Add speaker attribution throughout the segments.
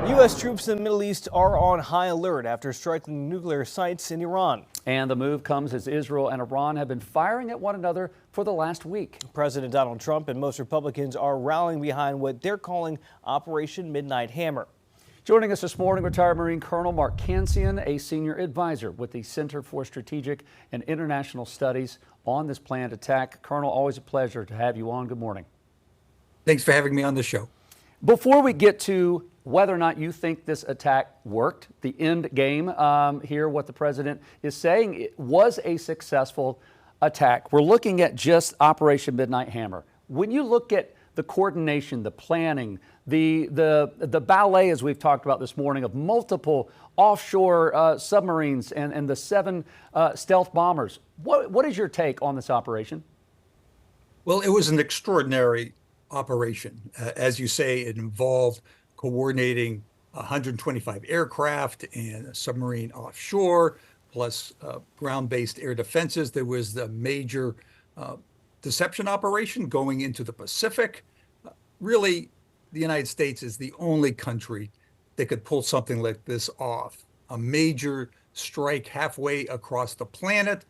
Speaker 1: U.S. troops in the Middle East are on high alert after striking nuclear sites in Iran.
Speaker 2: And the move comes as Israel and Iran have been firing at one another for the last week.
Speaker 1: President Donald Trump and most Republicans are rallying behind what they're calling Operation Midnight Hammer.
Speaker 2: Joining us this morning, retired Marine Colonel Mark Cancian, a senior advisor with the Center for Strategic and International Studies on this planned attack. Colonel, always a pleasure to have you on. Good morning.
Speaker 3: Thanks for having me on the show.
Speaker 2: Before we get to whether or not you think this attack worked, the end game here, what the president is saying, it was a successful attack. We're looking at just Operation Midnight Hammer. When you look at the coordination, the planning, the ballet, as we've talked about this morning, of multiple offshore submarines and the 7 stealth bombers, what is your take on this operation?
Speaker 3: Well, it was an extraordinary operation. As you say, it involved coordinating 125 aircraft and a submarine offshore, plus ground-based air defenses. There was the major deception operation going into the Pacific. Really, the United States is the only country that could pull something like this off. A major strike halfway across the planet,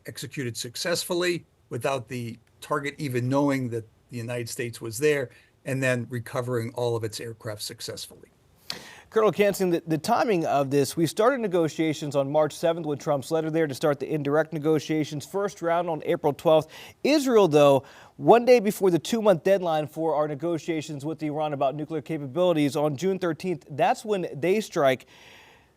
Speaker 3: executed successfully without the target even knowing that the United States was there, and then recovering all of its aircraft successfully.
Speaker 1: Colonel Cancian, the timing of this, we started negotiations on March 7th with Trump's letter there to start the indirect negotiations, first round on April 12th. Israel, though, one day before the 2-month deadline for our negotiations with Iran about nuclear capabilities on June 13th, that's when they strike.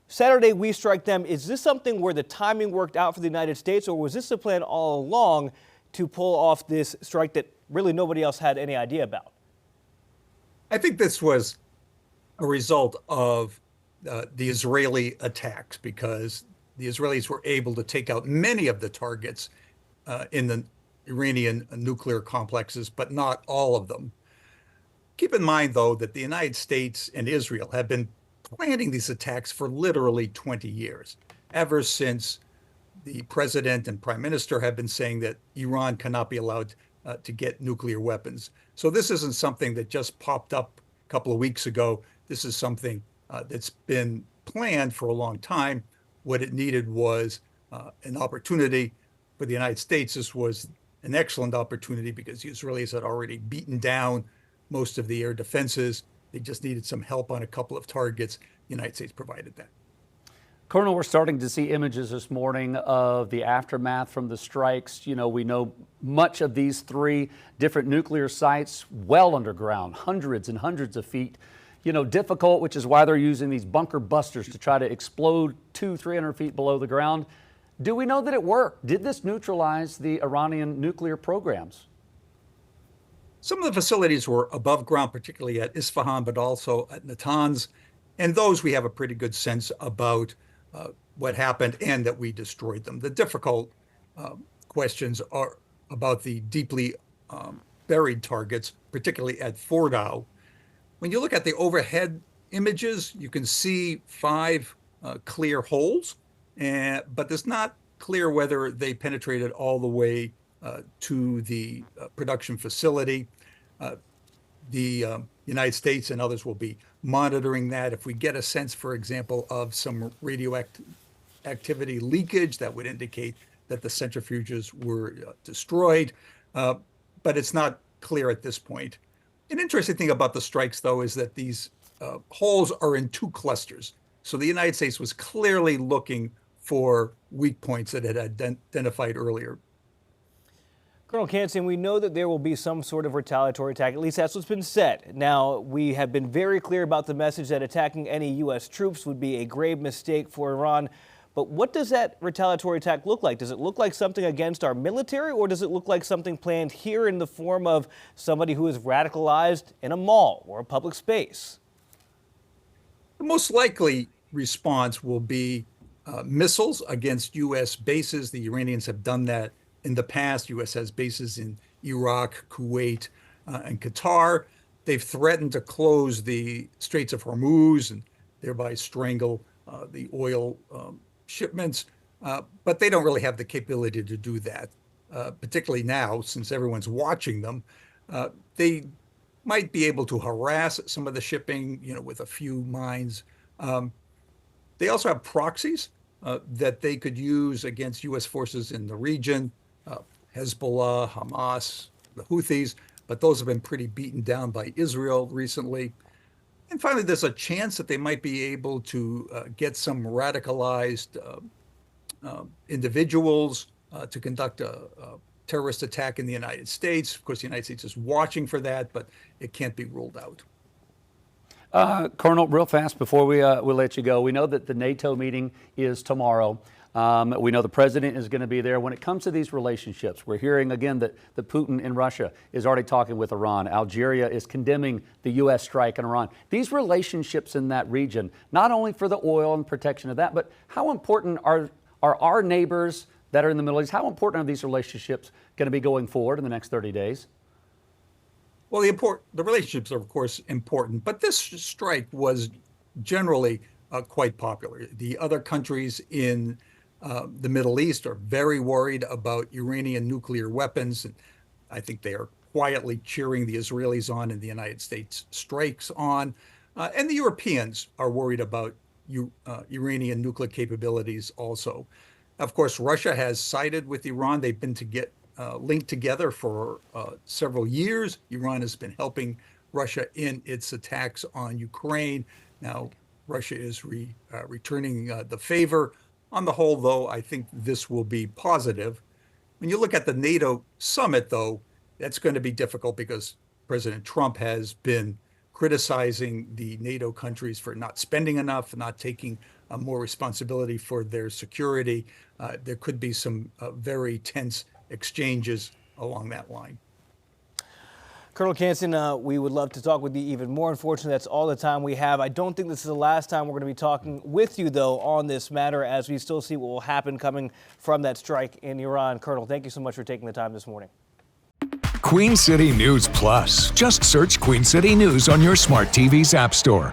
Speaker 1: Saturday, we strike them. Is this something where the timing worked out for the United States, or was this the plan all along to pull off this strike that really nobody else had any idea about?
Speaker 3: I think this was a result of the Israeli attacks, because the Israelis were able to take out many of the targets in the Iranian nuclear complexes, but not all of them. Keep in mind, though, that the United States and Israel have been planning these attacks for literally 20 years, ever since the president and prime minister have been saying that Iran cannot be allowed to get nuclear weapons. So this isn't something that just popped up a couple of weeks ago. This is something that's been planned for a long time. What it needed was an opportunity for the United States. This was an excellent opportunity because the Israelis had already beaten down most of the air defenses. They just needed some help on a couple of targets. The United States provided that.
Speaker 2: Colonel, we're starting to see images this morning of the aftermath from the strikes. You know, we know much of these 3 different nuclear sites well underground, hundreds and hundreds of feet. You know, difficult, which is why they're using these bunker busters to try to explode 200-300 feet below the ground. Do we know that it worked? Did this neutralize the Iranian nuclear programs?
Speaker 3: Some of the facilities were above ground, particularly at Isfahan, but also at Natanz. And those we have a pretty good sense about what happened and that we destroyed them. The difficult questions are about the deeply buried targets, particularly at Fordow. When you look at the overhead images, you can see 5 clear holes, but it's not clear whether they penetrated all the way to the production facility. The United States and others will be monitoring that. If we get a sense, for example, of some radioactivity leakage, that would indicate that the centrifuges were destroyed, but it's not clear at this point. An interesting thing about the strikes, though, is that these holes are in 2 clusters. So the United States was clearly looking for weak points that it had identified earlier.
Speaker 1: Colonel Cancian, we know that there will be some sort of retaliatory attack. At least that's what's been said. Now, we have been very clear about the message that attacking any U.S. troops would be a grave mistake for Iran. But what does that retaliatory attack look like? Does it look like something against our military, or does it look like something planned here in the form of somebody who is radicalized in a mall or a public space?
Speaker 3: The most likely response will be missiles against U.S. bases. The Iranians have done that in the past. U.S. has bases in Iraq, Kuwait, and Qatar. They've threatened to close the Straits of Hormuz and thereby strangle the oil shipments, but they don't really have the capability to do that, particularly now since everyone's watching them. They might be able to harass some of the shipping, with a few mines. They also have proxies that they could use against U.S. forces in the region, Hezbollah, Hamas, the Houthis, but those have been pretty beaten down by Israel recently. And finally, there's a chance that they might be able to get some radicalized individuals to conduct a terrorist attack in the United States. Of course, the United States is watching for that, but it can't be ruled out.
Speaker 2: Colonel, real fast before we let you go, we know that the NATO meeting is tomorrow. We know the president is going to be there. When it comes to these relationships, we're hearing again that Putin in Russia is already talking with Iran. Algeria is condemning the U.S. strike on Iran. These relationships in that region, not only for the oil and protection of that, but how important are our neighbors that are in the Middle East? How important are these relationships going to be going forward in the next 30 days?
Speaker 3: Well, the relationships are, of course, important, but this strike was generally quite popular. The other countries in the Middle East are very worried about Iranian nuclear weapons. And I think they are quietly cheering the Israelis on and the United States strikes on. And the Europeans are worried about Iranian nuclear capabilities also. Of course, Russia has sided with Iran. They've been linked together for several years. Iran has been helping Russia in its attacks on Ukraine. Now, Russia is returning the favor. On the whole, though, I think this will be positive. When you look at the NATO summit, though, that's going to be difficult because President Trump has been criticizing the NATO countries for not spending enough, not taking more responsibility for their security. There could be some very tense exchanges along that line.
Speaker 1: Colonel Cancian, we would love to talk with you even more. Unfortunately, that's all the time we have. I don't think this is the last time we're going to be talking with you, though, on this matter, as we still see what will happen coming from that strike in Iran. Colonel, thank you so much for taking the time this morning.
Speaker 4: Queen City News Plus. Just search Queen City News on your smart TV's app store.